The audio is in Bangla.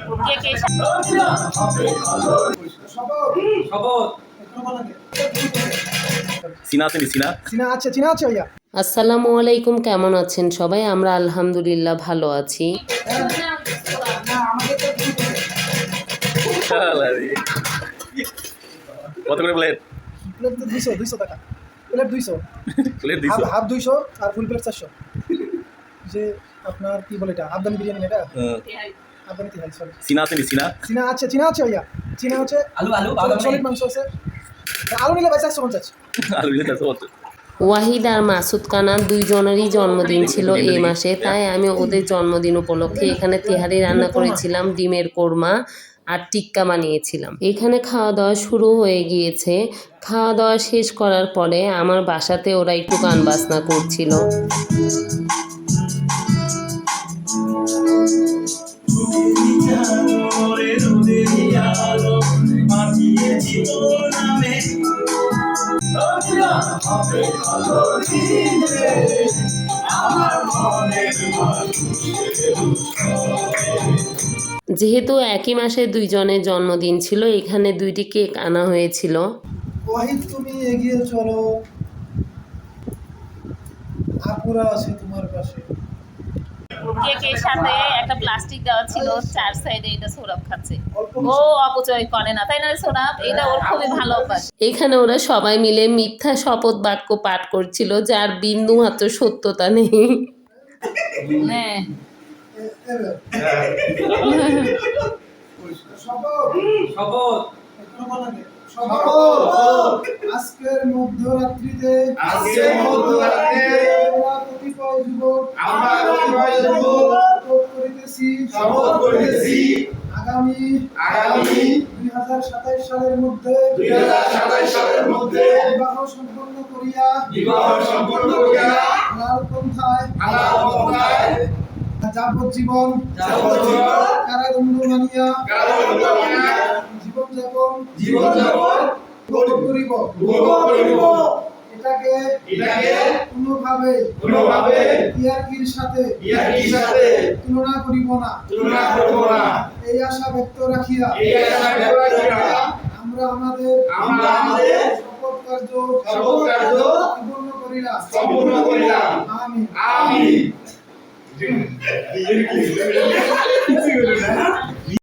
কে কে আসসালামু আলাইকুম, কেমন আছেন সবাই? আমরা আলহামদুলিল্লাহ ভালো আছি। কত করে প্লেট? প্লেট তো 200 টাকা। প্লেট 200, প্লেট 200, হাফ 200 আর ফুল প্লেট 400। যে আপনার কি বলে এটা আফগানি বিরিয়ানি, এটা আফগানি তিহাই, সরি। সিনা আছে নি? চীনা আছে ভাইয়া। চীনা হচ্ছে আলু সলিড মাংস আছে। আলু নিলে ভাই 450। আলু নিলে 450। ওয়াহিদ আর মাসুদ কানার দুইজনেরই জন্মদিন ছিল এই মাসে, তাই আমি ওদের জন্মদিন উপলক্ষে এখানে তেহারি রান্না করেছিলাম, ডিমের কোরমা আর টিক্কা বানিয়েছিলাম। এখানে খাওয়া দাওয়া শুরু হয়ে গিয়েছে। খাওয়া দাওয়া শেষ করার পরে আমার বাসাতে ওরা একটু গান বাজনা করছিল। যেহেতু একই মাসে দুইজনের জন্মদিন ছিল, এখানে 2টি কেক আনা হয়েছিল। ওয়াহিদ তুমি এগিয়ে চলো, আপুরা আছে তোমার পাশে। কেকের সাথে একটা প্লাস্টিক দেওয়া ছিল, 4 সাইডে এটা সোরাব খাচ্ছে। ও অপচয় করে না, তাই না সোরাব? এটা ওর খুবই ভালো অভ্যাস। এখানে ওরা সবাই মিলে মিথ্যা শপথ বাক্য পাঠ করছিল, যার বিন্দু মাত্র সত্যতা নেই। হ্যাঁ, আজকের মধ্যরাত্রিতে শপথ করিতেছি আগামী 2027 সালের মধ্যে বিবাহ সম্পন্ন করিয়া হালাল পন্থায় যাবজ্জীবন কারাদণ্ড মানিয়া জীবনযাপন করিব। এটাকে কোনোভাবে ইয়ার্কির সাথে তুলনা করিব না। এই আশা ব্যক্ত রাখিয়া আমরা আমাদের শপথ কার্য সম্পূর্ণ করিলাম। আমিন।